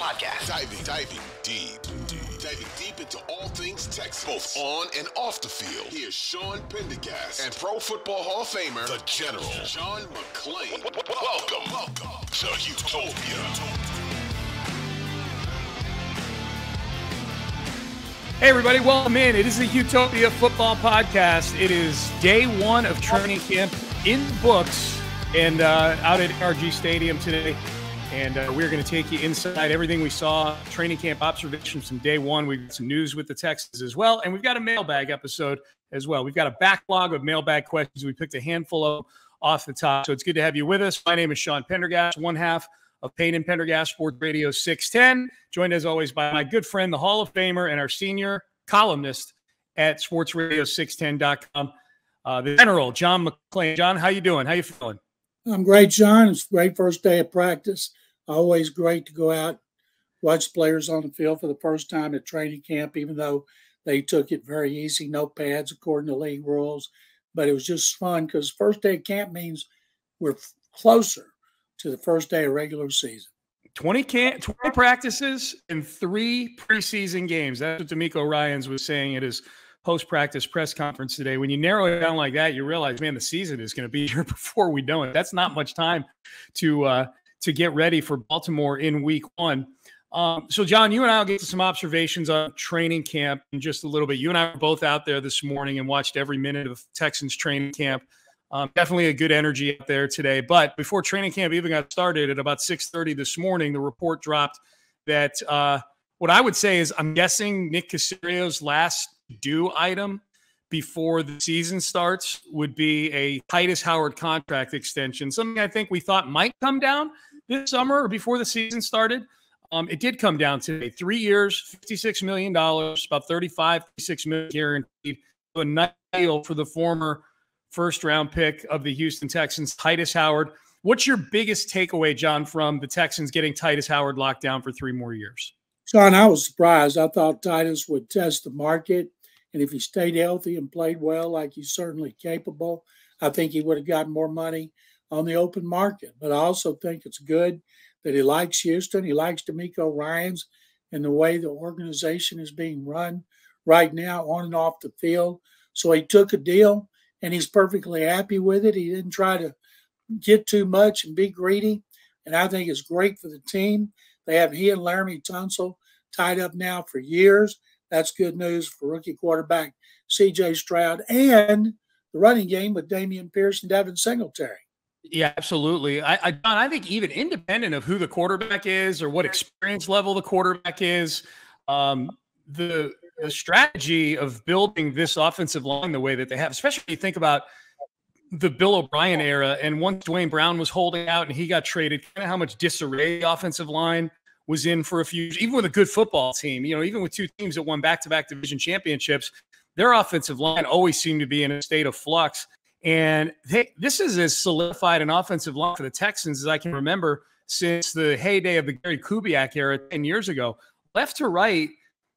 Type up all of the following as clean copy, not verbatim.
podcast. Diving deep into all things Texans, both on and off the field. Here's Sean Pendergast and Pro Football Hall of Famer, the General, John McClain. Welcome to Houtopia. Hey everybody, welcome in. It is the Houtopia Football Podcast. It is day one of training camp in the books and out at NRG Stadium today. And we're going to take you inside everything we saw, training camp observations from day one. We've got some news with the Texans as well. And we've got a mailbag episode as well. We've got a backlog of mailbag questions. We picked a handful of off the top. So it's good to have you with us. My name is Sean Pendergast, one half of Payne and Pendergast Sports Radio 610, joined as always by my good friend, the Hall of Famer and our senior columnist at sportsradio610.com, the General, John McClain. John, how you doing? How you feeling? I'm great, John. It's a great first day of practice. Always great to go out, watch players on the field for the first time at training camp, even though they took it very easy, no pads according to league rules. But it was just fun because first day of camp means we're closer to the first day of regular season. 20 practices and 3 preseason games. That's what D'Amico Ryans was saying at his post-practice press conference today. When you narrow it down like that, you realize, man, the season is going to be here before we know it. That's not much time to get ready for Baltimore in week one. So, John, you and I will get to some observations on training camp in just a little bit. You and I were both out there this morning and watched every minute of Texans training camp. Definitely a good energy out there today. But before training camp even got started at about 6:30 this morning, the report dropped that what I would say is I'm guessing Nick Caserio's last due item before the season starts would be a Tytus Howard contract extension, something I think we thought might come down this summer or before the season started. It did come down today. 3 years, $56 million, about $36 million guaranteed. A nice deal for the former first-round pick of the Houston Texans, Tytus Howard. What's your biggest takeaway, John, from the Texans getting Tytus Howard locked down for 3 more years? Sean, I was surprised. I thought Tytus would test the market, and if he stayed healthy and played well, like he's certainly capable, I think he would have gotten more money on the open market. But I also think it's good that he likes Houston. He likes D'Amico Ryans and the way the organization is being run right now on and off the field. So he took a deal, and he's perfectly happy with it. He didn't try to get too much and be greedy. And I think it's great for the team. They have he and Laramie Tunsil tied up now for years. That's good news for rookie quarterback C.J. Stroud and the running game with Damian Pierce and Devin Singletary. Yeah, absolutely. John, I think even independent of who the quarterback is or what experience level the quarterback is, the strategy of building this offensive line the way that they have, especially if you think about the Bill O'Brien era and once Dwayne Brown was holding out and he got traded, kind of how much disarray the offensive line was in for a few years, even with a good football team, even with 2 teams that won back-to-back division championships, their offensive line always seemed to be in a state of flux. And this is as solidified an offensive line for the Texans as I can remember since the heyday of the Gary Kubiak era 10 years ago. Left to right,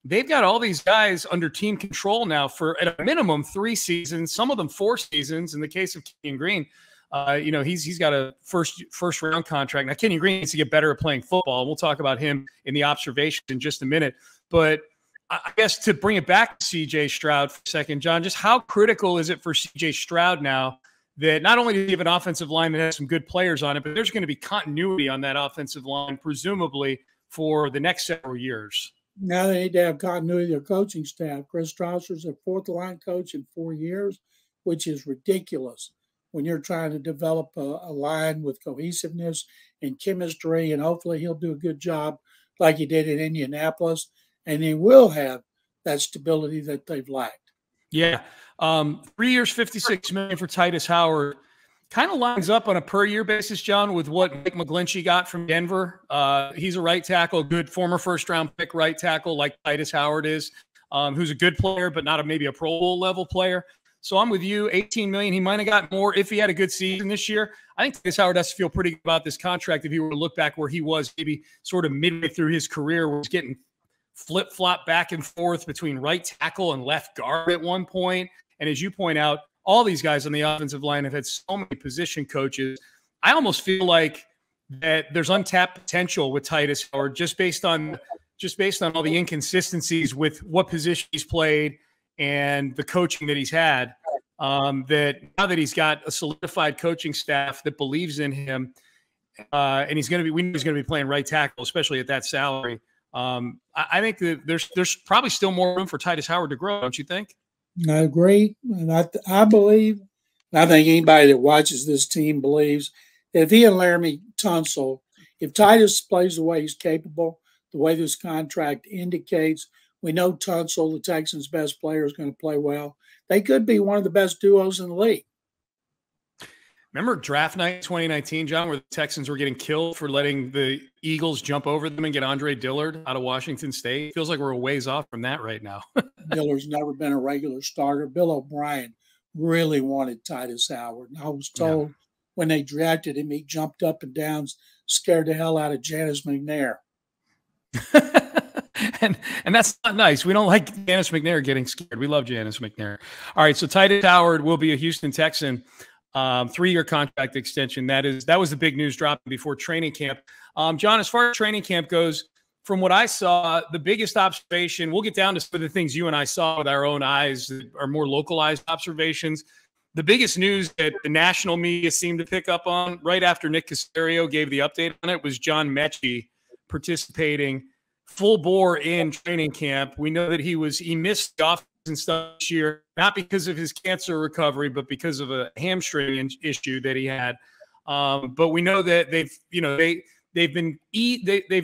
they've got all these guys under team control now for at a minimum 3 seasons, some of them 4 seasons. In the case of Kenyon Green, he's got a first round contract. Now, Kenyon Green needs to get better at playing football. We'll talk about him in the observations in just a minute. But I guess to bring it back to C.J. Stroud for a second, John, just how critical is it for C.J. Stroud now that not only do you have an offensive line that has some good players on it, but there's going to be continuity on that offensive line, presumably for the next several years? Now they need to have continuity of their coaching staff. Chris Strausser's a 4th-line coach in 4 years, which is ridiculous when you're trying to develop a line with cohesiveness and chemistry, and hopefully he'll do a good job like he did in Indianapolis, and he will have that stability that they've lacked. Yeah. 3 years, $56 million for Tytus Howard. Kind of lines up on a per-year basis, John, with what Mike McGlinchey got from Denver. He's a right tackle, good former first-round pick right tackle like Tytus Howard is, who's a good player but not maybe a Pro Bowl level player. So I'm with you, $18 million. He might have got more if he had a good season this year. I think Tytus Howard has to feel pretty good about this contract if he were to look back where he was maybe sort of midway through his career where he's getting flip-flop back and forth between right tackle and left guard at one point. And as you point out, all these guys on the offensive line have had so many position coaches. I almost feel like that there's untapped potential with Tytus Howard just based on all the inconsistencies with what position he's played and the coaching that he's had. That now that he's got a solidified coaching staff that believes in him, and we know he's going to be playing right tackle, especially at that salary. I think that there's probably still more room for Tytus Howard to grow, don't you think? I agree, and I believe. I think anybody that watches this team believes that if he and Laramie Tunsil, if Tytus plays the way he's capable, the way this contract indicates, we know Tunsil, the Texans' best player, is going to play well. They could be one of the best duos in the league. Remember draft night 2019, John, where the Texans were getting killed for letting the Eagles jump over them and get Andre Dillard out of Washington State? Feels like we're a ways off from that right now. Dillard's never been a regular starter. Bill O'Brien really wanted Tytus Howard. And I was told when they drafted him, he jumped up and down, scared the hell out of Janice McNair. and that's not nice. We don't like Janice McNair getting scared. We love Janice McNair. All right, so Tytus Howard will be a Houston Texan, 3-year contract extension. That was the big news dropping before training camp. John, as far as training camp goes, from what I saw, the biggest observation, we'll get down to some of the things you and I saw with our own eyes that are more localized observations. The biggest news that the national media seemed to pick up on right after Nick Caserio gave the update on it was John Mechie participating full bore in training camp. We know that he missed the offseason stuff this year, not because of his cancer recovery, but because of a hamstring issue that he had. But we know that they've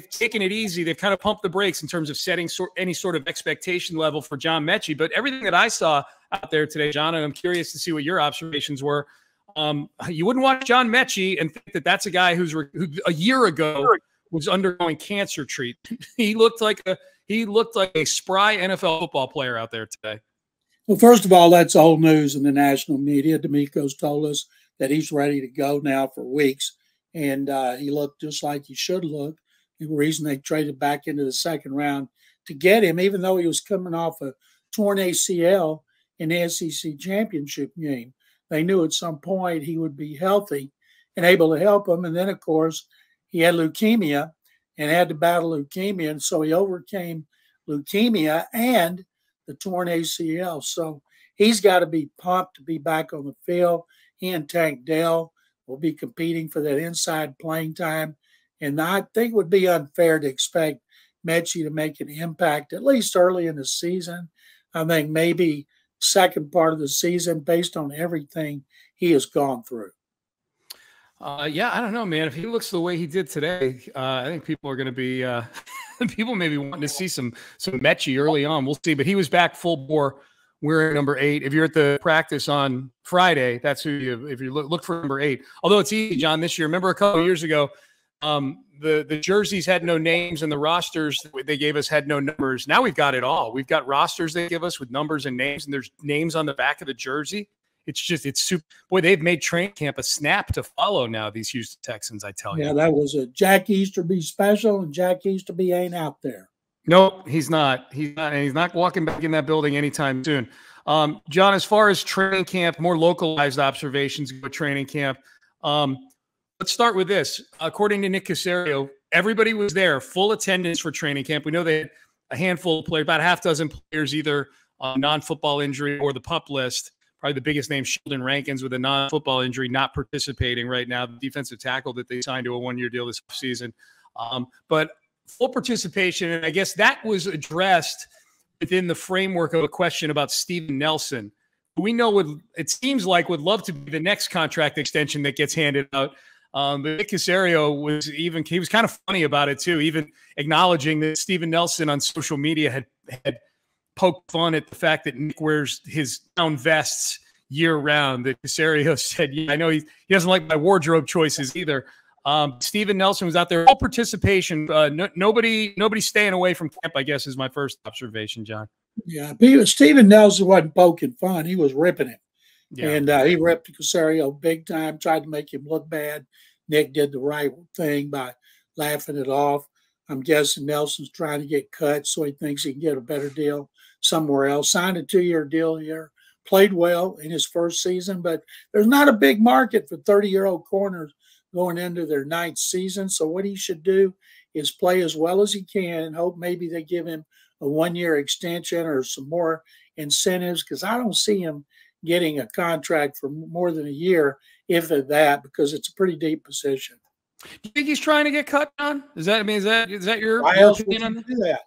taken it easy. They've kind of pumped the brakes in terms of setting any sort of expectation level for John Mechie. But everything that I saw out there today, John, and I'm curious to see what your observations were. You wouldn't watch John Mechie and think that that's a guy who a year ago was undergoing cancer treatment. He looked like a spry NFL football player out there today. Well, first of all, that's old news in the national media. D'Amico's told us that he's ready to go now for weeks. And he looked just like he should look. The reason they traded back into the second round to get him, even though he was coming off a torn ACL in the SEC championship game. They knew at some point he would be healthy and able to help them. And then, of course, he had leukemia and had to battle leukemia. And so he overcame leukemia and the torn ACL. So he's got to be pumped to be back on the field. He and Tank Dell will be competing for that inside playing time. And I think it would be unfair to expect Mechie to make an impact, at least early in the season. I think maybe second part of the season based on everything he has gone through. Yeah, I don't know, man. If he looks the way he did today, I think people are going to be people maybe wanting to see some Mechie early on. We'll see. But he was back full bore. We're number 8. If you're at the practice on Friday, that's who if you look for number 8. Although it's easy, John, this year. Remember a couple of years ago, the jerseys had no names and the rosters they gave us had no numbers. Now we've got it all. We've got rosters they give us with numbers and names, and there's names on the back of the jersey. It's super. Boy, they've made training camp a snap to follow now, these Houston Texans, I tell you. Yeah, that was a Jack Easterby special, and Jack Easterby ain't out there. Nope, he's not. He's not walking back in that building anytime soon. John, as far as training camp, more localized observations go training camp. Let's start with this. According to Nick Caserio, everybody was there, full attendance for training camp. We know they had a handful of players, about a half dozen players, either on non-football injury or the PUP list. Probably the biggest name, Sheldon Rankins, with a non-football injury, not participating right now, the defensive tackle that they signed to a 1-year deal this season. But full participation, and I guess that was addressed within the framework of a question about Steven Nelson, who we know it seems like would love to be the next contract extension that gets handed out. But Nick Caserio was kind of funny about it too, even acknowledging that Steven Nelson on social media had poked fun at the fact that Nick wears his down vests year round. That Caserio said, "Yeah, I know he doesn't like my wardrobe choices either." Steven Nelson was out there, full participation. Nobody staying away from camp, I guess, is my first observation, John. Yeah, Steven Nelson wasn't poking fun. He was ripping him. Yeah. And he ripped Caserio big time, tried to make him look bad. Nick did the right thing by laughing it off. I'm guessing Nelson's trying to get cut, so he thinks he can get a better deal somewhere else. Signed a 2-year deal here. Played well in his first season, but there's not a big market for 30-year-old corners going into their 9th season. So what he should do is play as well as he can and hope maybe they give him a 1-year extension or some more incentives, because I don't see him getting a contract for more than a year, if at that, because it's a pretty deep position. Do you think he's trying to get cut down? Is that your opinion on that?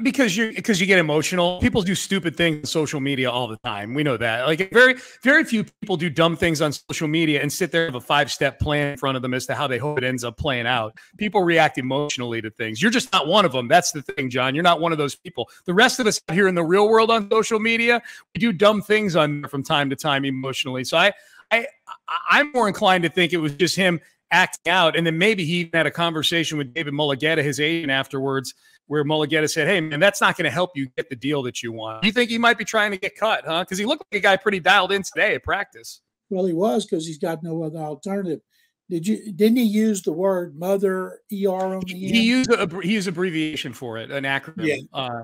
Because you get emotional. People do stupid things on social media all the time. We know that. Like very few people do dumb things on social media and sit there with a 5-step plan in front of them as to how they hope it ends up playing out. People react emotionally to things. You're just not one of them. That's the thing, John. You're not one of those people. The rest of us out here in the real world on social media, we do dumb things on from time to time emotionally. So I'm more inclined to think it was just him acting out, and then maybe he even had a conversation with David Mulligetta, his agent, afterwards, where Mulligetta said, hey, man, that's not going to help you get the deal that you want. Do you think he might be trying to get cut, huh? Because he looked like a guy pretty dialed in today at practice. Well, he was, because he's got no other alternative. Didn't he use the word mother, ER on the end? He used abbreviation for it, an acronym. Yeah.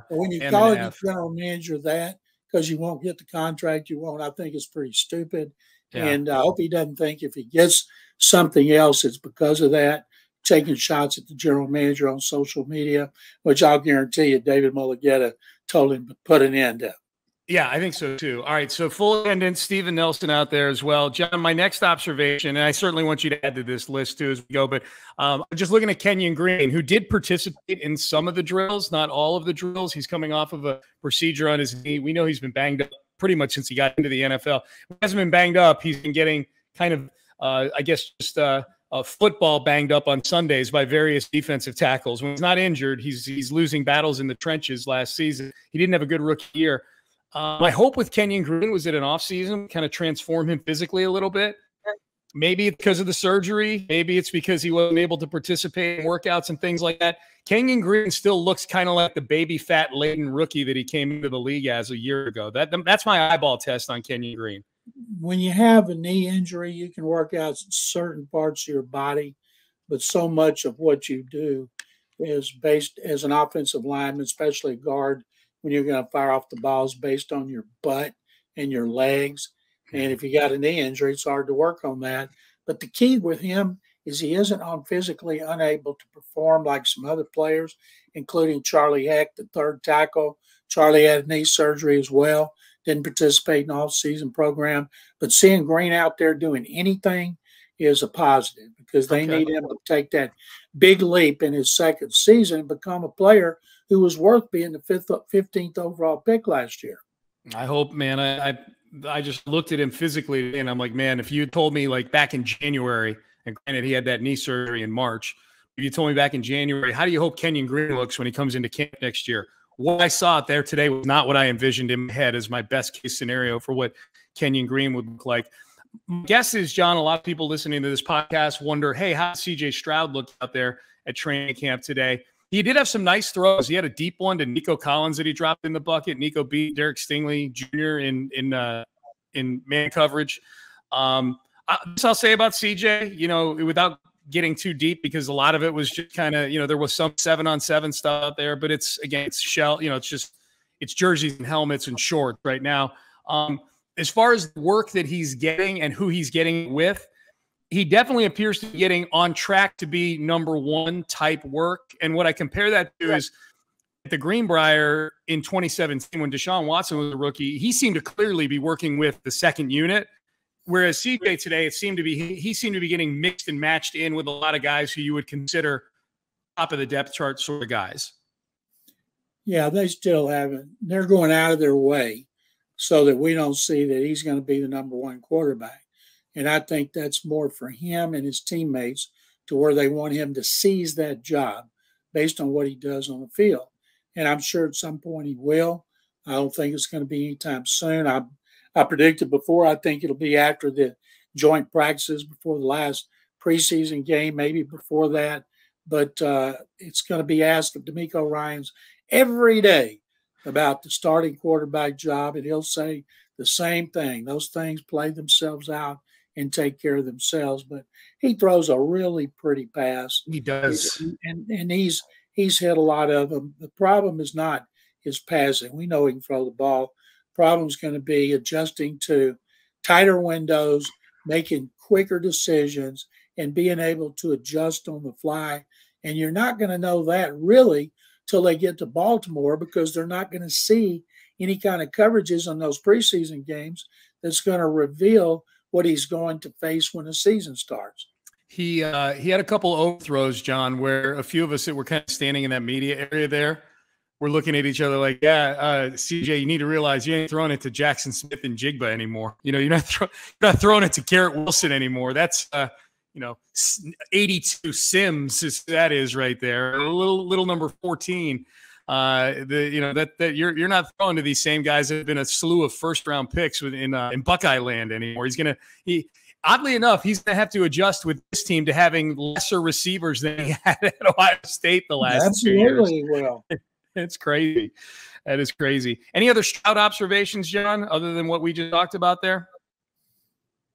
But when you call it the general manager that, because you won't get the contract you want, I think it's pretty stupid. Yeah. And I hope he doesn't think if he gets something else, it's because of that. Taking shots at the general manager on social media, which I'll guarantee you David Mulligetta told him to put an end to. Yeah, I think so too. All right, so full attendance, Steven Nelson out there as well. John, my next observation, and I certainly want you to add to this list too as we go, but I'm just looking at Kenyon Green, who did participate in some of the drills, not all of the drills. He's coming off of a procedure on his knee. We know he's been banged up pretty much since he got into the NFL. He hasn't been banged up. He's been getting kind of, I guess, just football banged up on Sundays by various defensive tackles. When he's not injured, he's losing battles in the trenches last season. He didn't have a good rookie year. My hope with Kenyon Green was that an offseason kind of transform him physically a little bit. Maybe it's because of the surgery. Maybe it's because he wasn't able to participate in workouts and things like that. Kenyon Green still looks kind of like the baby fat laden rookie that he came into the league as a year ago. That's my eyeball test on Kenyon Green. When you have a knee injury, you can work out certain parts of your body, but so much of what you do is based as an offensive lineman, especially guard, when you're going to fire off the balls based on your butt and your legs. And if you got a knee injury, it's hard to work on that. But the key with him is he isn't physically unable to perform like some other players, including Charlie Heck, the third tackle. Charlie had knee surgery as well. Didn't participate in the off-season program. But seeing Green out there doing anything is a positive, because they need him to take that big leap in his second season and become a player who was worth being the 15th overall pick last year. I hope, man. I just looked at him physically, and I'm like, man, if you had told me like back in January, and granted he had that knee surgery in March, if you told me back in January, how do you hope Kenyon Green looks when he comes into camp next year? What I saw out there today was not what I envisioned in my head as my best case scenario for what Kenyon Green would look like. My guess is, John, a lot of people listening to this podcast wonder, hey, how did CJ Stroud look out there at training camp today? He did have some nice throws. He had a deep one to Nico Collins that he dropped in the bucket. Nico beat Derek Stingley Jr. in man coverage. This I'll say about CJ, without getting too deep, because a lot of it was just kind of, there was some 7-on-7 stuff out there, but it's shell, it's jerseys and helmets and shorts right now. As far as the work that he's getting and who he's getting with, he definitely appears to be getting on track to be number one type work. And what I compare that to is at the Greenbrier in 2017, when Deshaun Watson was a rookie, he seemed to clearly be working with the second unit. Whereas CJ today, he seemed to be getting mixed and matched in with a lot of guys who you would consider top of the depth chart sort of guys. Yeah, they still haven't. They're going out of their way so that we don't see that he's going to be the number one quarterback. And I think that's more for him and his teammates, to where they want him to seize that job based on what he does on the field. And I'm sure at some point he will. I don't think it's going to be anytime soon. I predicted before, I think it'll be after the joint practices before the last preseason game, maybe before that. But it's going to be asked of DeMeco Ryans every day about the starting quarterback job, and he'll say the same thing. Those things play themselves out and take care of themselves. But he throws a really pretty pass. He does. And he's hit a lot of them. The problem is not his passing. We know he can throw the ball. Problem's going to be adjusting to tighter windows, making quicker decisions, and being able to adjust on the fly. And you're not going to know that really till they get to Baltimore, because they're not going to see any kind of coverages on those preseason games that's going to reveal what he's going to face when the season starts. He had a couple overthrows, John, where a few of us that were kind of standing in that media area there were looking at each other like, yeah, CJ, you need to realize you ain't throwing it to Jackson Smith and Jigba anymore. You know, you're not throwing it to Garrett Wilson anymore. That's 82 Sims that is right there. A little number 14. That you're not throwing to these same guys that have been a slew of first round picks in Buckeye land anymore. Oddly enough, he's going to have to adjust with this team to having lesser receivers than he had at Ohio State the last 2 years. Absolutely will. It's crazy. That is crazy. Any other Stroud observations, John, other than what we just talked about there?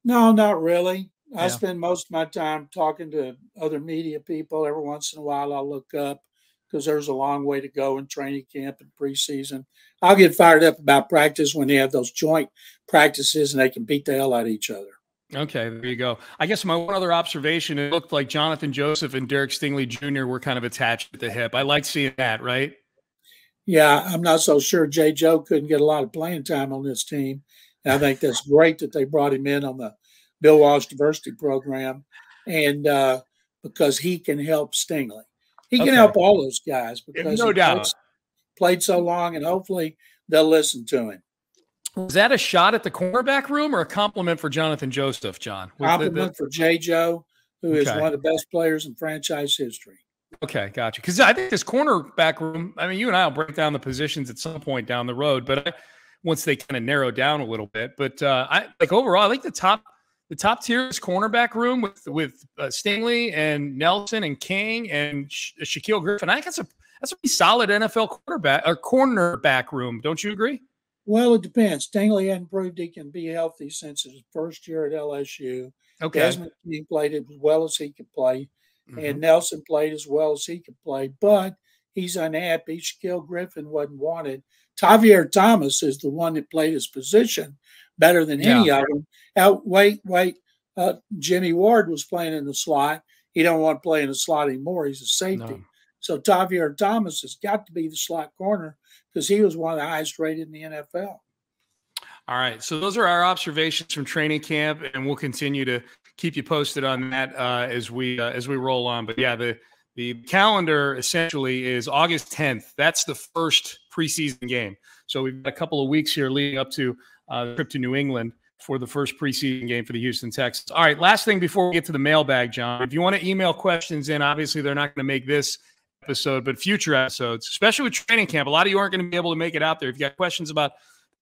No, not really. I spend most of my time talking to other media people. Every once in a while, I'll look up because there's a long way to go in training camp and preseason. I'll get fired up about practice when they have those joint practices and they can beat the hell out of each other. Okay, there you go. I guess my one other observation, it looked like Jonathan Joseph and Derek Stingley Jr. were kind of attached at the hip. I like seeing that, right? Yeah, I'm not so sure J. Joe couldn't get a lot of playing time on this team. And I think that's great that they brought him in on the Bill Walsh Diversity Program, and because he can help Stingley. He can help all those guys because no doubt played so long, and hopefully they'll listen to him. Was that a shot at the cornerback room or a compliment for Jonathan Joseph, John? Compliment for J. Joe, who is one of the best players in franchise history. Okay, gotcha. Because I think this cornerback room, I mean, you and I will break down the positions at some point down the road, but once they kind of narrow down a little bit. But overall, I like the top tier is cornerback room with Stingley and Nelson and King and Shaquille Griffin. I think that's a pretty solid NFL cornerback room. Don't you agree? Well, it depends. Stingley hadn't proved he can be healthy since his first year at LSU. Okay. Desmond King played as well as he could play, and Nelson played as well as he could play, but he's unhappy. Shaquille Griffin wasn't wanted. Tavier Thomas is the one that played his position better than any of them. Jimmy Ward was playing in the slot. He don't want to play in the slot anymore. He's a safety. No. So Tavier Thomas has got to be the slot corner because he was one of the highest rated in the NFL. All right. So those are our observations from training camp, and we'll continue to keep you posted on that as we roll on. But yeah, the calendar essentially is August 10th. That's the first preseason game. So we've got a couple of weeks here leading up to the trip to New England for the first preseason game for the Houston Texans. All right, last thing before we get to the mailbag, John. If you want to email questions in, obviously they're not going to make this episode, but future episodes, especially with training camp. A lot of you aren't going to be able to make it out there. If you got questions about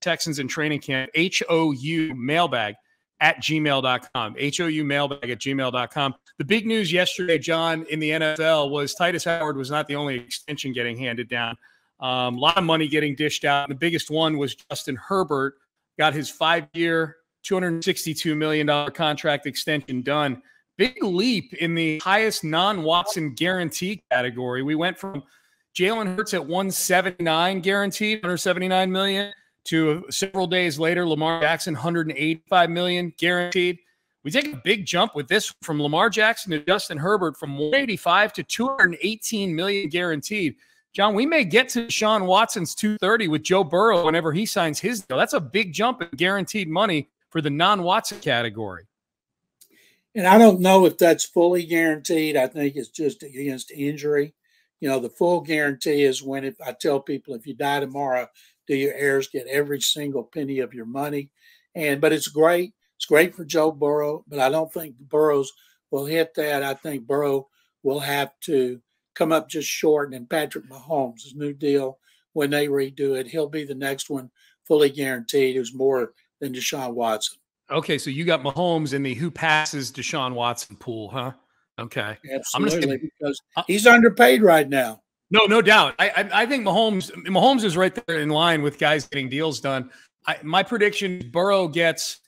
Texans and training camp, HOU mailbag at gmail.com. HOU mailbag at gmail.com. The big news yesterday, John, in the NFL was Tytus Howard was not the only extension getting handed down. A lot of money getting dished out. The biggest one was Justin Herbert got his 5-year, $262 million contract extension done. Big leap in the highest non-Watson guarantee category. We went from Jalen Hurts at 179 guaranteed, $179 million, to several days later, Lamar Jackson, $185 million guaranteed. We take a big jump with this from Lamar Jackson to Justin Herbert from 185 to $218 million guaranteed. John, we may get to Deshaun Watson's 230 with Joe Burrow whenever he signs his deal. That's a big jump in guaranteed money for the non-Watson category. And I don't know if that's fully guaranteed. I think it's just against injury. You know, the full guarantee is when if I tell people if you die tomorrow, do your heirs get every single penny of your money? But it's great. It's great for Joe Burrow, but I don't think Burrows will hit that. I think Burrow will have to come up just short. And Patrick Mahomes, his new deal, when they redo it, he'll be the next one fully guaranteed, who's more than Deshaun Watson. Okay, so you got Mahomes in the who passes Deshaun Watson pool, huh? Okay. Absolutely, because he's underpaid right now. No doubt. I think Mahomes is right there in line with guys getting deals done. My prediction, Burrow gets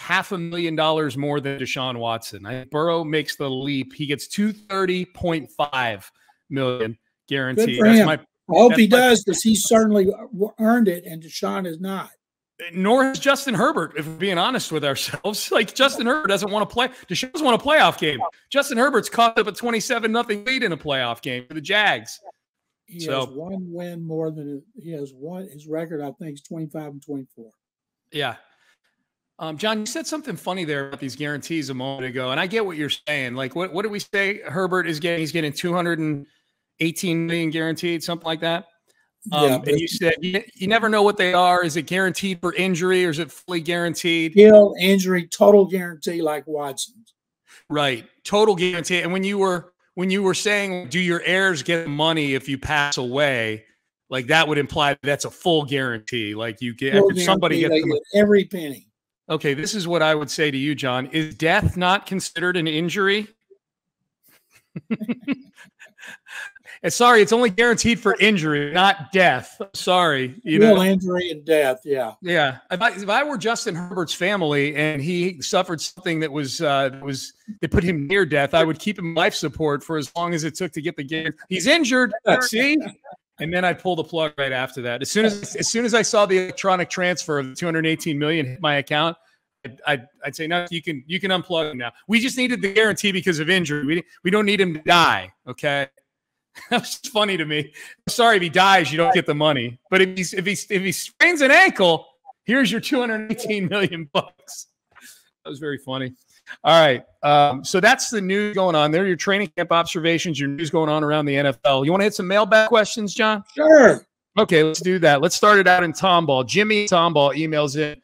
$500,000 more than Deshaun Watson. I think Burrow makes the leap. He gets $230.5 million guaranteed. Good for him. I hope he does, because he certainly earned it, and Deshaun is not. Nor has Justin Herbert, if we're being honest with ourselves. Like, Justin Herbert doesn't want to play. Deshaun's won a playoff game. Justin Herbert's caught up a 27-0 lead in a playoff game for the Jags. He has one win more than he has one. His record, I think, is 25-24. Yeah. John, you said something funny there about these guarantees a moment ago, and I get what you're saying. Like, what did we say Herbert is getting? He's getting $218 million guaranteed, something like that. And you said you never know what they are. Is it guaranteed for injury or is it fully guaranteed? Skill, injury, total guarantee, like Watson's. Right, total guarantee. And when you were saying, do your heirs get money if you pass away? Like, that would imply that's a full guarantee. Like, you get somebody gets every penny. Okay, this is what I would say to you, John. Is death not considered an injury? And sorry, it's only guaranteed for injury, not death. Sorry. Real injury and death, yeah. Yeah. If I were Justin Herbert's family and he suffered something that that put him near death, I would keep him life support for as long as it took to get the game. He's injured. See? And then I'd pull the plug right after that. As soon as I saw the electronic transfer of the $218 million hit my account, I'd say, no, you can unplug him now. We just needed the guarantee because of injury. We don't need him to die. Okay. That's funny to me. I'm sorry, if he dies, you don't get the money. But if he sprains an ankle, here's your $218 million. That was very funny. All right. So that's the news going on there. Your training camp observations, your news going on around the NFL. You want to hit some mailbag questions, John? Sure. Okay, let's do that. Let's start it out in Tomball. Jimmy Tomball emails in.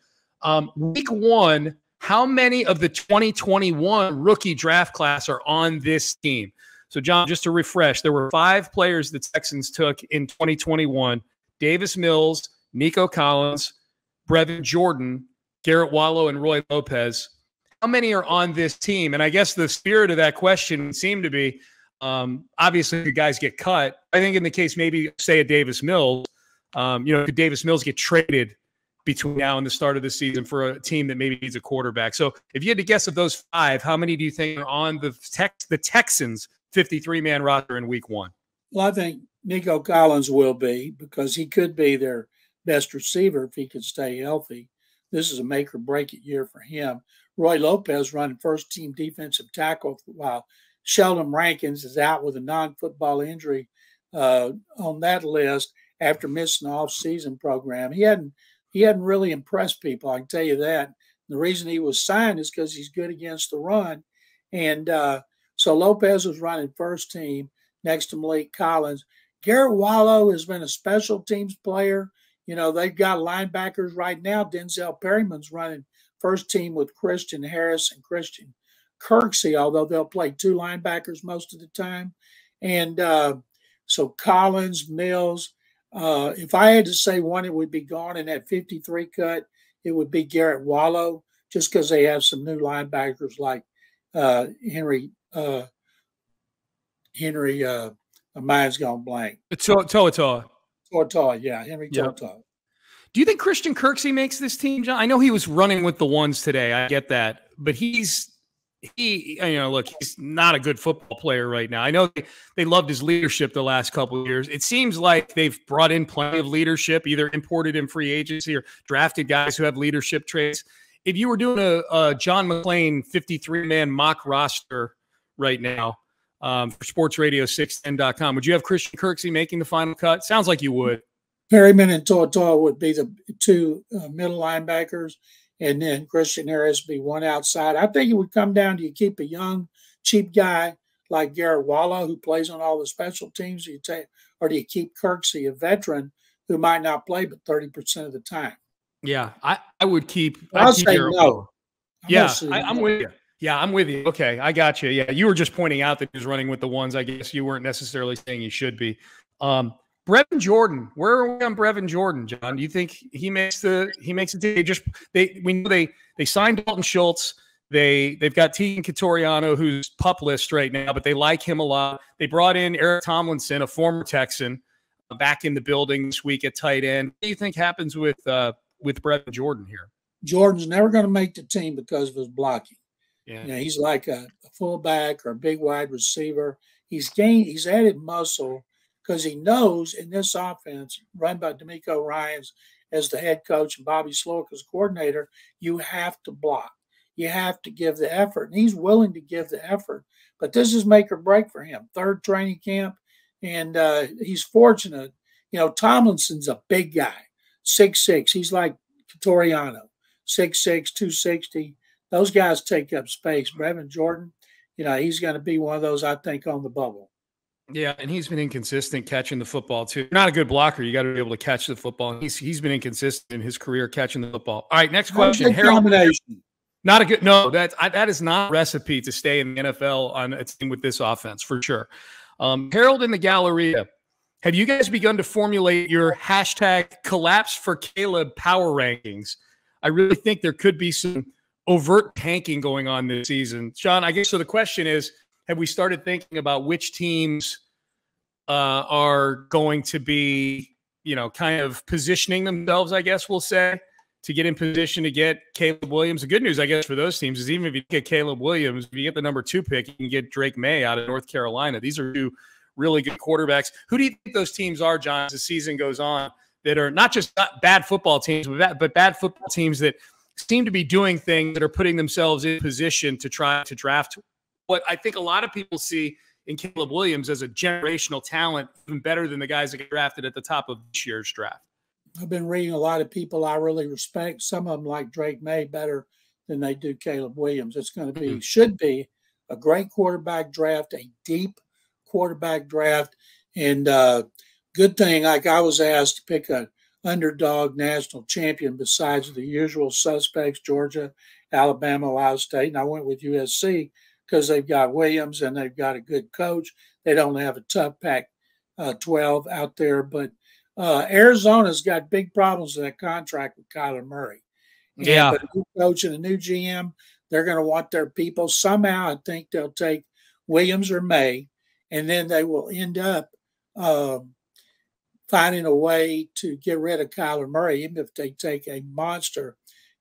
Week 1, how many of the 2021 rookie draft class are on this team? So, John, just to refresh, there were 5 players the Texans took in 2021. Davis Mills, Nico Collins, Brevin Jordan, Garrett Wallow, and Roy Lopez. How many are on this team? And I guess the spirit of that question seemed to be, obviously, the guys get cut. I think in the case, maybe, say, a Davis Mills, could Davis Mills get traded between now and the start of the season for a team that maybe needs a quarterback? So if you had to guess of those 5, how many do you think are on the Texans' 53-man roster in week 1? Well, I think Nico Collins will be, because he could be their best receiver if he could stay healthy. This is a make-or-break-it year for him. Roy Lopez running first-team defensive tackle while Sheldon Rankins is out with a non-football injury on that list after missing the off-season program. He hadn't really impressed people, I can tell you that. The reason he was signed is because he's good against the run. And so Lopez was running first team next to Malik Collins. Garrett Wallow has been a special teams player. You know, they've got linebackers right now. Denzel Perryman's running first team with Christian Harris and Christian Kirksey, although they'll play 2 linebackers most of the time. And so Collins, Mills. If I had to say one, it would be gone in that 53 cut. It would be Garrett Wallow, just because they have some new linebackers like Henry. My mind's gone blank. Toa. Yeah, Henry Toa. Do you think Christian Kirksey makes this team, John? I know he was running with the ones today. I get that, but he's not a good football player right now. I know they loved his leadership the last couple of years. It seems like they've brought in plenty of leadership, either imported in free agency or drafted guys who have leadership traits. If you were doing a John McClain 53-man mock roster right now for sportsradio610.com, would you have Christian Kirksey making the final cut? Sounds like you would. Perryman and Toa would be the 2 middle linebackers, and then Christian Harris would be 1 outside. I think it would come down to, you keep a young, cheap guy like Garrett Wallow who plays on all the special teams, or do you keep Kirksey, a veteran who might not play but 30% of the time? Yeah, I would keep. I'll say no. I'm with you. Yeah, I'm with you. Okay, I got you. Yeah, you were just pointing out that he was running with the ones. I guess you weren't necessarily saying he should be. Brevin Jordan, where are we on Brevin Jordan, John? Do you think he makes it? We know they signed Dalton Schultz. They've got Tegan Catoriano, who's pup list right now, but they like him a lot. They brought in Eric Tomlinson, a former Texan, back in the building this week at tight end. What do you think happens with Brevin Jordan here? Jordan's never going to make the team because of his blocking. Yeah, he's like a fullback or a big wide receiver. He's added muscle, because he knows in this offense run by D'Amico Ryans as the head coach and Bobby Slowick as coordinator, you have to block. You have to give the effort. And he's willing to give the effort. But this is make or break for him. Third training camp. And he's fortunate. You know, Tomlinson's a big guy, 6'6". He's like Toriano, 6'6", 260. Those guys take up space. Brevin Jordan, you know, he's going to be one of those, I think, on the bubble. Yeah, and he's been inconsistent catching the football too. Not a good blocker. You got to be able to catch the football. He's been inconsistent in his career catching the football. All right, next question. Harold, not a good. No, that is not a recipe to stay in the NFL on a team with this offense for sure. Harold in the Galleria, have you guys begun to formulate your hashtag collapse for Caleb power rankings? I really think there could be some overt tanking going on this season. Sean, I guess so. The question is, have we started thinking about which teams are going to be, you know, kind of positioning themselves, I guess we'll say, to get in position to get Caleb Williams? The good news, I guess, for those teams is even if you get Caleb Williams, if you get the number 2 pick, you can get Drake May out of North Carolina. These are 2 really good quarterbacks. Who do you think those teams are, John, as the season goes on, that are not just bad football teams, but bad football teams that seem to be doing things that are putting themselves in position to try to draft what I think a lot of people see in Caleb Williams as a generational talent, even better than the guys that get drafted at the top of this year's draft? I've been reading a lot of people I really respect. Some of them like Drake May better than they do Caleb Williams. It's going to be, should be a great quarterback draft, a deep quarterback draft. And good thing, like I was asked to pick an underdog national champion besides the usual suspects, Georgia, Alabama, Ohio State. And I went with USC because they've got Williams and they've got a good coach. They don't have a tough Pac-12 out there. But Arizona's got big problems with that contract with Kyler Murray. Yeah. But a new coach and a new GM, they're going to want their people. Somehow I think they'll take Williams or May, and then they will end up finding a way to get rid of Kyler Murray, even if they take a monster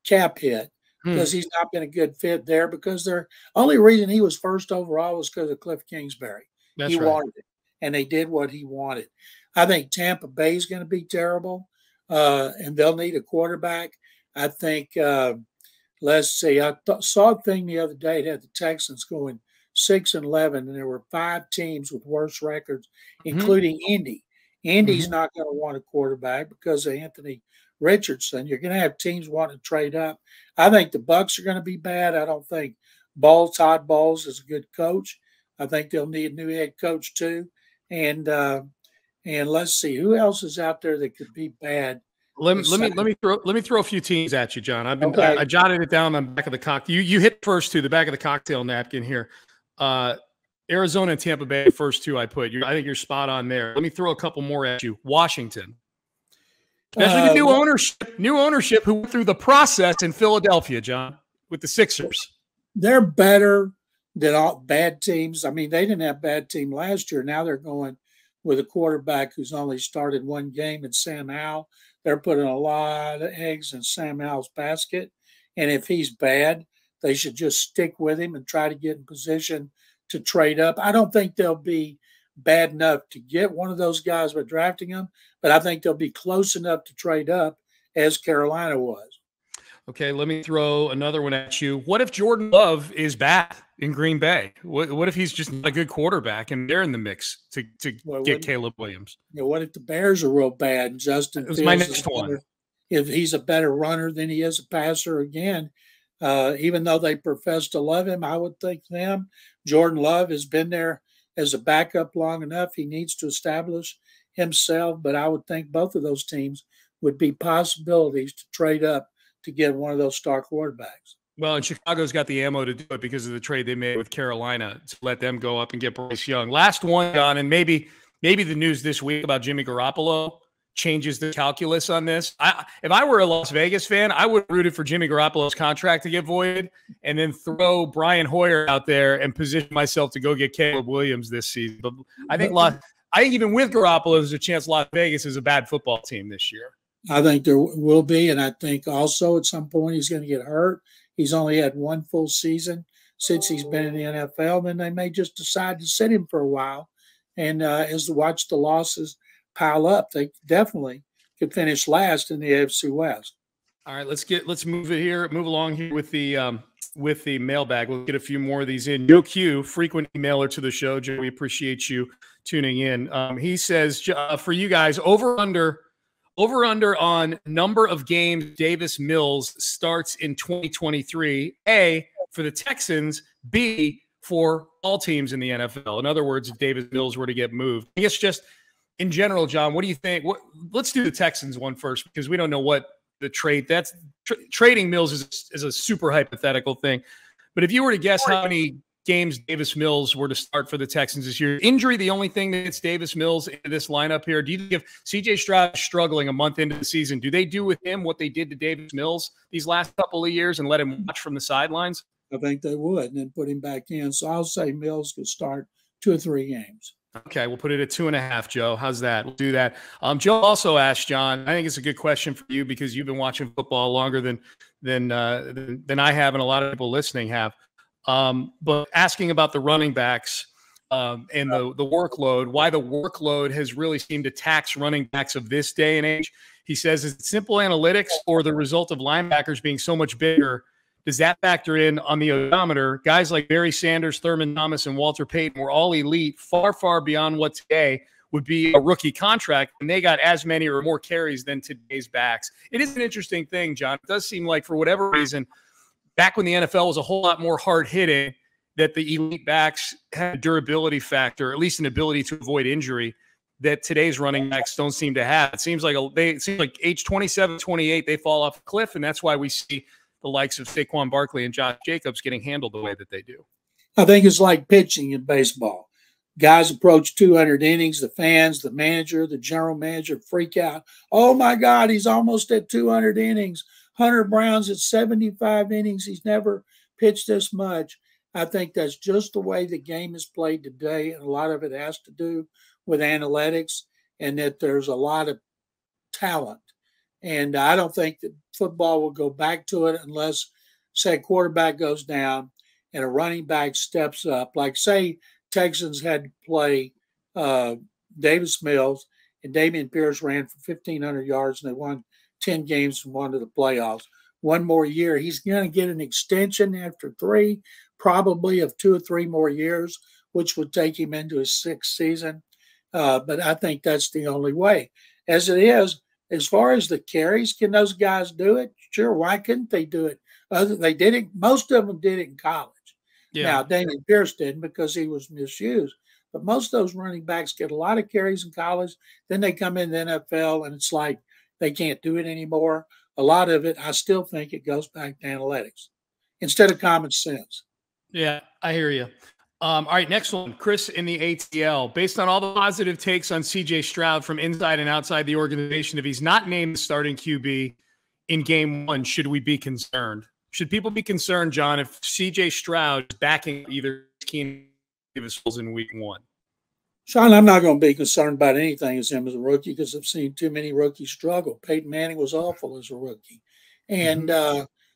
cap hit. Because he's not been a good fit there, because the only reason he was first overall was because of Cliff Kingsbury. He wanted it, and they did what he wanted. I think Tampa Bay is going to be terrible, and they'll need a quarterback. I think, let's see, I saw a thing the other day that had the Texans going 6-11, and there were 5 teams with worse records, including Indy. Indy's not going to want a quarterback because of Anthony Richardson. You're going to have teams wanting to trade up. I think the Bucs are going to be bad. I don't think Todd Bowles is a good coach. I think they'll need a new head coach too. And let's see who else is out there that could be bad. Let me throw a few teams at you, John. I jotted it down on the back of the cocktail. You hit first 2, the back of the cocktail napkin here. Arizona and Tampa Bay, first 2 I put. I think you're spot on there. Let me throw a couple more at you. Washington. Especially the new ownership who went through the process in Philadelphia, John, with the Sixers. They're better than all bad teams. I mean, they didn't have a bad team last year. Now they're going with a quarterback who's only started 1 game in Sam Howell. They're putting a lot of eggs in Sam Howell's basket. And if he's bad, they should just stick with him and try to get in position to trade up. I don't think they'll be bad enough to get one of those guys by drafting them, but I think they'll be close enough to trade up as Carolina was. Okay, let me throw another one at you. What if Jordan Love is bad in Green Bay? What if he's just not a good quarterback and they're in the mix to get Caleb Williams? What if the Bears are real bad and Justin Fields my next one. If he's a better runner than he is a passer again, even though they profess to love him, I would think them. Jordan Love has been there as a backup long enough. He needs to establish himself, but I would think both of those teams would be possibilities to trade up to get one of those star quarterbacks. Well, and Chicago's got the ammo to do it because of the trade they made with Carolina to let them go up and get Bryce Young. Last one, John, and maybe the news this week about Jimmy Garoppolo changes the calculus on this. If I were a Las Vegas fan, I would have rooted for Jimmy Garoppolo's contract to get voided and then throw Brian Hoyer out there and position myself to go get Caleb Williams this season. But I think even with Garoppolo, there's a chance Las Vegas is a bad football team this year. I think there will be, and I think also at some point he's going to get hurt. He's only had 1 full season since he's been in the NFL. Then they may just decide to sit him for a while, and watch the losses pile up, they definitely could finish last in the AFC West. All right, let's move along here with the mailbag. We'll get a few more of these in. Joe Q, frequent emailer to the show. Joe, we appreciate you tuning in. He says, for you guys, over under on number of games Davis Mills starts in 2023. A, for the Texans. B, for all teams in the NFL. In other words, if Davis Mills were to get moved. I guess just in general, John, what do you think? Let's do the Texans one first, because we don't know what the trade. Trading Mills is a super hypothetical thing. But if you were to guess how many games Davis Mills were to start for the Texans this year, injury the only thing that gets Davis Mills into this lineup here? Do you think if C.J. Stroud is struggling a month into the season, do they do with him what they did to Davis Mills these last couple of years and let him watch from the sidelines? I think they would, and then put him back in. So I'll say Mills could start 2 or 3 games. Okay, we'll put it at 2.5, Joe. How's that? We'll do that. Joe also asked, John, I think it's a good question for you because you've been watching football longer than I have and a lot of people listening have. But asking about the running backs and the workload, why the workload has really seemed to tax running backs of this day and age. He says, is it simple analytics or the result of linebackers being so much bigger? Does that factor in on the odometer? Guys like Barry Sanders, Thurman Thomas, and Walter Payton were all elite, far, far beyond what today would be a rookie contract, and they got as many or more carries than today's backs. It is an interesting thing, John. It does seem like, for whatever reason, back when the NFL was a whole lot more hard-hitting, that the elite backs had a durability factor, at least an ability to avoid injury, that today's running backs don't seem to have. It seems like age 27, 28, they fall off a cliff, and that's why we see the likes of Saquon Barkley and Josh Jacobs getting handled the way that they do. I think it's like pitching in baseball. Guys approach 200 innings, the fans, the manager, the general manager freak out. Oh, my God, he's almost at 200 innings. Hunter Brown's at 75 innings. He's never pitched this much. I think that's just the way the game is played today, and a lot of it has to do with analytics and that there's a lot of talent. And I don't think that football will go back to it unless, say, a quarterback goes down and a running back steps up. Like, say, Texans had to play Davis Mills and Dameon Pierce ran for 1,500 yards and they won 10 games and won to the playoffs. One more year. He's going to get an extension after 3, probably of 2 or 3 more years, which would take him into his 6th season. But I think that's the only way. As it is, as far as the carries, can those guys do it? Sure. Why couldn't they do it? They did it. Most of them did it in college. Yeah. Now, Dameon Pierce didn't because he was misused. But most of those running backs get a lot of carries in college. Then they come in the NFL, and it's like they can't do it anymore. A lot of it, I still think it goes back to analytics instead of common sense. Yeah, I hear you. All right, next one, Chris in the ATL. Based on all the positive takes on C.J. Stroud from inside and outside the organization, if he's not named the starting QB in game 1, should we be concerned? Should people be concerned, John, if C.J. Stroud is backing either Keenan Davis in week 1? Sean, I'm not going to be concerned about anything as him as a rookie because I've seen too many rookies struggle. Peyton Manning was awful as a rookie. And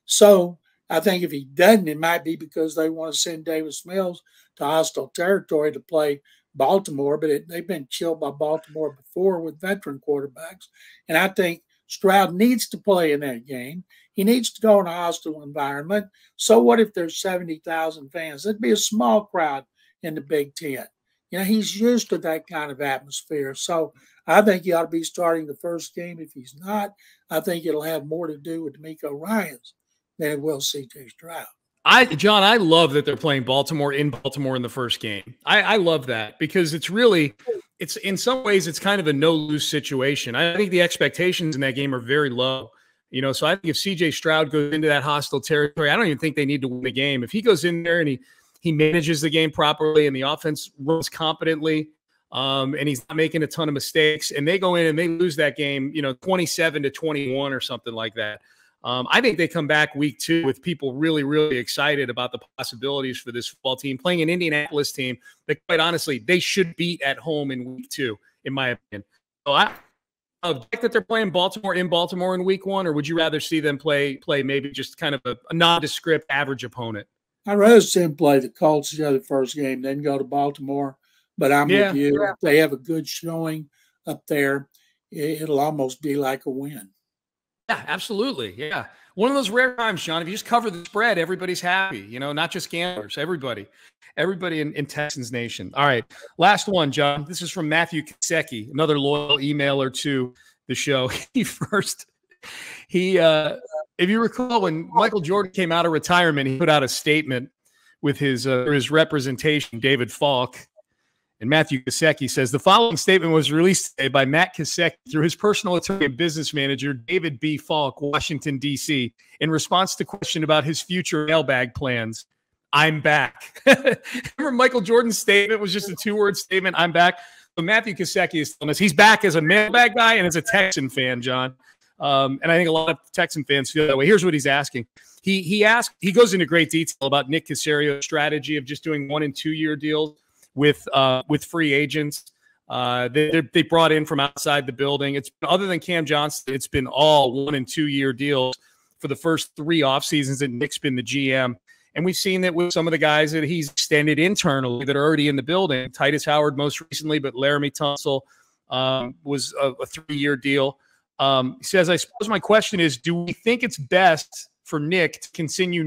so I think if he doesn't, it might be because they want to send Davis Mills to hostile territory to play Baltimore, but they've been killed by Baltimore before with veteran quarterbacks. And I think Stroud needs to play in that game. He needs to go in a hostile environment. So what if there's 70,000 fans? That'd be a small crowd in the Big Ten. You know, he's used to that kind of atmosphere. So I think he ought to be starting the first game. If he's not, I think it'll have more to do with D'Amico Ryans than it will C.J. Stroud. John, I love that they're playing Baltimore in the first game. I love that because it's in some ways, it's kind of a no-lose situation. I think the expectations in that game are very low. You know, so I think if C.J. Stroud goes into that hostile territory, I don't even think they need to win the game. If he goes in there and he manages the game properly and the offense runs competently and he's not making a ton of mistakes and they go in and they lose that game, 27-21 or something like that. I think they come back week 2 with people really, really excited about the possibilities for this football team playing an Indianapolis team that, quite honestly, they should beat at home in week 2, in my opinion. So I like that they're playing Baltimore in week 1, or would you rather see them play maybe just kind of a nondescript average opponent? I'd rather see them play the Colts the first game, then go to Baltimore. But I'm with you. They have a good showing up there. it'll almost be like a win. Yeah, absolutely. Yeah. One of those rare times, John, if you just cover the spread, everybody's happy, not just gamblers, everybody in Texans Nation. All right. Last one, John. This is from Matthew Kasecki, another loyal emailer to the show. If you recall, when Michael Jordan came out of retirement, he put out a statement with his representation, David Falk. And Matthew Kasecki says, the following statement was released today by Matt Kasecki through his personal attorney and business manager, David B. Falk, Washington, D.C., in response to question about his future mailbag plans. I'm back. Remember Michael Jordan's statement was just a 2-word statement, I'm back? So Matthew Kasecki is telling us he's back as a mailbag guy and as a Texan fan, John. And I think a lot of Texan fans feel that way. Here's what he's asking. He goes into great detail about Nick Casario's strategy of just doing 1- and 2-year deals with free agents. They brought in from outside the building. It's other than Cam Johnson, it's been all 1- and 2-year deals for the first 3 off seasons that Nick's been the GM. And we've seen that with some of the guys that he's extended internally that are already in the building. Tytus Howard most recently, but Laramie Tunsil was a 3-year deal. He says, I suppose my question is, do we think it's best for Nick to continue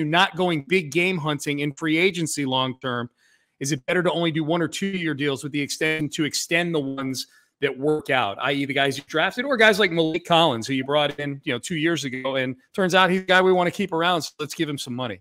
not going big game hunting in free agency long term? Is it better to only do 1- or 2-year deals with the extension to extend the ones that work out, i.e. the guys you drafted or guys like Malik Collins, who you brought in 2 years ago, and turns out he's a guy we want to keep around, so let's give him some money?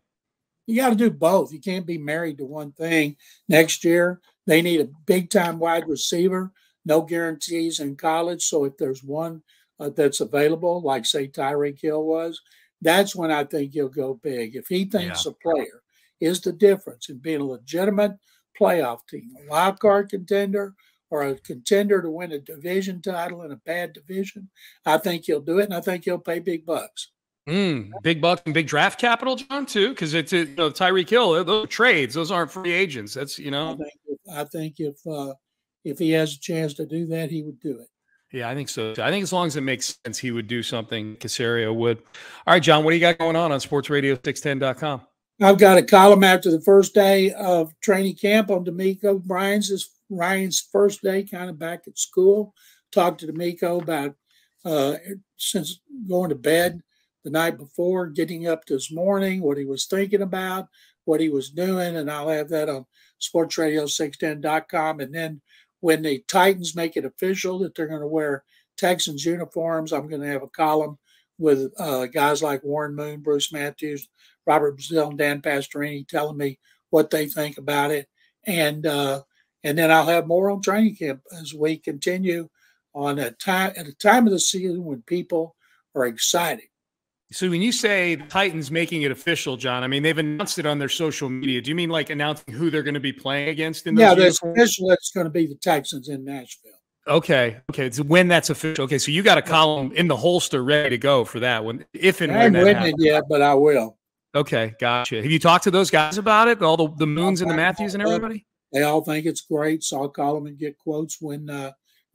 You got to do both. You can't be married to one thing. Next year, they need a big-time wide receiver, no guarantees in college, so if there's one that's available, like, say, Tyreek Hill was, that's when I think he'll go big. If he thinks a player is the difference in being a legitimate playoff team, a wild card contender or a contender to win a division title in a bad division, I think he'll do it, and I think he'll pay big bucks. Big bucks and big draft capital, John, too, because it's Tyreek Hill. Those are trades; those aren't free agents. That's I think if he has a chance to do that, he would do it. Yeah, I think so. I think as long as it makes sense, he would do something. Caserio would. All right, John, what do you got going on sportsradio610.com? I've got a column after the first day of training camp on D'Amico Ryan's first day kind of back at school. Talked to D'Amico about since going to bed the night before, getting up this morning, what he was thinking about, what he was doing, and I'll have that on sportsradio610.com. And then when the Titans make it official that they're going to wear Texans uniforms, I'm going to have a column with guys like Warren Moon, Bruce Matthews, Robert Brazil, and Dan Pastorini telling me what they think about it. And then I'll have more on training camp as we continue on at a time of the season when people are excited. So when you say the Titans making it official, John, I mean, they've announced it on their social media. Do you mean like announcing who they're going to be playing against in those uniforms? That's official. It's going to be the Texans in Nashville. Okay. So when that's official. Okay, so you got a column in the holster ready to go for that one, if and when that happens. I haven't written it yet, but I will. Okay, gotcha. Have you talked to those guys about it? All the Moons and the Matthews and everybody? They all think it's great, so I'll call them and get quotes when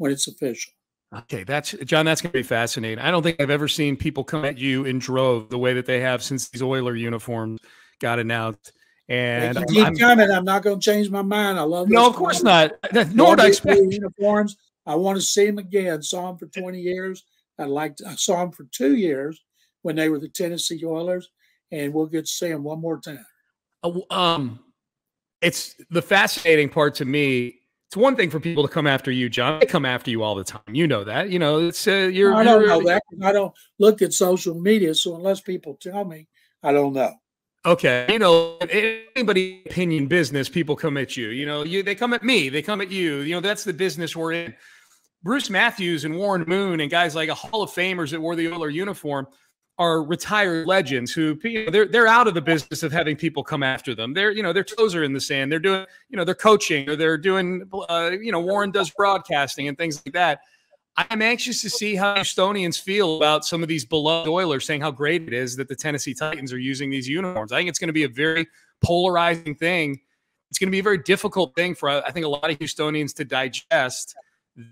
it's official. Okay, John, that's going to be fascinating. I don't think I've ever seen people come at you in droves the way that they have since these Oiler uniforms got announced. And keep coming. I'm not going to change my mind. I love. No, of course not. Nor do I expect uniforms. I want to see them again. Saw them for 20 years. I saw them for 2 years when they were the Tennessee Oilers, and we'll get to see them one more time. It's the fascinating part to me. It's one thing for people to come after you, John. They come after you all the time. You know that. It's I don't know that. I don't look at social media, so unless people tell me, I don't know. Okay, anybody opinion business, people come at you. They come at me. They come at you. That's the business we're in. Bruce Matthews and Warren Moon and guys like a Hall of Famers that wore the Oiler uniform are retired legends who they're out of the business of having people come after them. Their toes are in the sand. They're doing they're coaching or they're doing Warren does broadcasting and things like that. I'm anxious to see how Houstonians feel about some of these beloved Oilers saying how great it is that the Tennessee Titans are using these uniforms. I think it's going to be a very polarizing thing. It's going to be a very difficult thing for I think a lot of Houstonians to digest,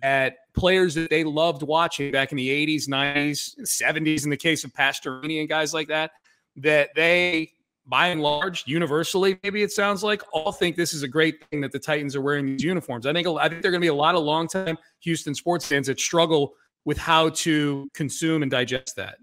that players that they loved watching back in the 80s, 90s, 70s, in the case of Pastorini and guys like that, that they by and large, universally, maybe it sounds like, all think this is a great thing that the Titans are wearing these uniforms. I think there are going to be a lot of longtime Houston sports fans that struggle with how to consume and digest that.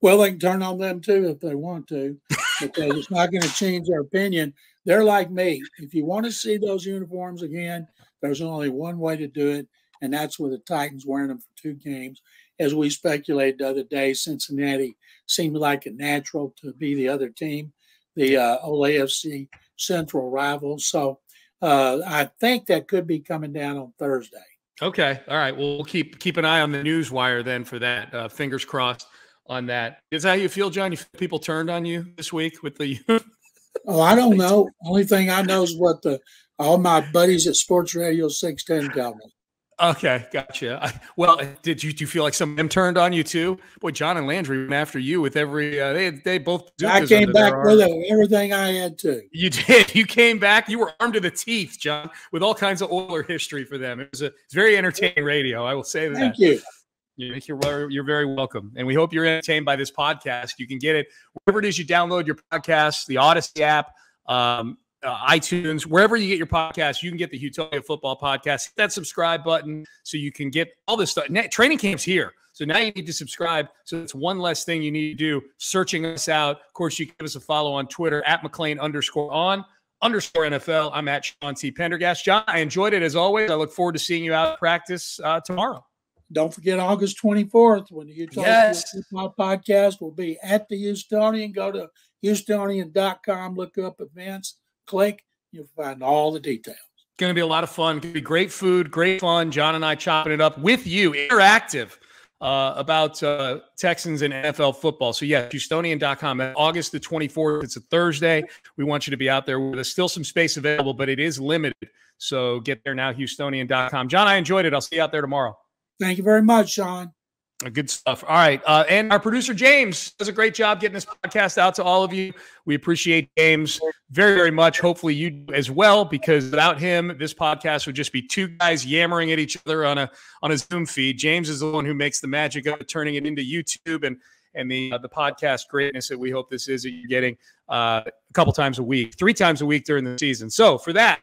Well, they can turn on them too if they want to, because it's not going to change their opinion. They're like me. If you want to see those uniforms again, there's only one way to do it, and that's with the Titans wearing them for 2 games. As we speculated the other day, Cincinnati seemed like a natural to be the other team, the old AFC Central rivals. So I think that could be coming down on Thursday. Okay. All right. Well, we'll keep an eye on the news wire then for that. Fingers crossed on that. Is that how you feel, John? You feel people turned on you this week with the Oh, I don't know. Only thing I know is what all my buddies at Sports Radio 610 tell me. Okay, gotcha. Well, do you feel like some of them turned on you too? Boy, John and Landry went after you with every. They both. I came back with everything I had to. You did. You came back. You were armed to the teeth, John, with all kinds of Oiler history for them. It's very entertaining radio. I will say that. Thank you. You're very welcome, and we hope you're entertained by this podcast. You can get it wherever it is you download your podcast, the Audacy app. iTunes, wherever you get your podcast, you can get the Houtopia Football Podcast. Hit that subscribe button so you can get all this stuff. Training camp's here. So now you need to subscribe. So it's one less thing you need to do, searching us out. Of course, you can give us a follow on Twitter at McClain_on_NFL. I'm at Sean T. Pendergast. John, I enjoyed it as always. I look forward to seeing you out at practice tomorrow. Don't forget August 24th when the Houtopia Football Podcast will be at the Houstonian. Go to Houstonian.com, look up events. Click, you'll find all the details. It's going to be a lot of fun. It's going to be great food, great fun. John and I chopping it up with you, interactive about Texans and NFL football. So, yeah, Houstonian.com. August the 24th, it's a Thursday. We want you to be out there. There's still some space available, but it is limited. So get there now, Houstonian.com. John, I enjoyed it. I'll see you out there tomorrow. Thank you very much, Sean. Good stuff. All right. And our producer, James, does a great job getting this podcast out to all of you. We appreciate James very, very much. Hopefully you do as well, because without him, this podcast would just be 2 guys yammering at each other on a Zoom feed. James is the one who makes the magic of turning it into YouTube and the podcast greatness that we hope this is that you're getting a couple times a week, 3 times a week during the season. So for that,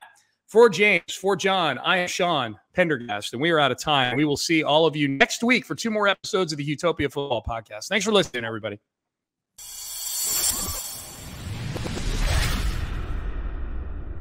for James, for John, I am Sean Pendergast, and we are out of time. We will see all of you next week for 2 more episodes of the Houtopia Football Podcast. Thanks for listening, everybody.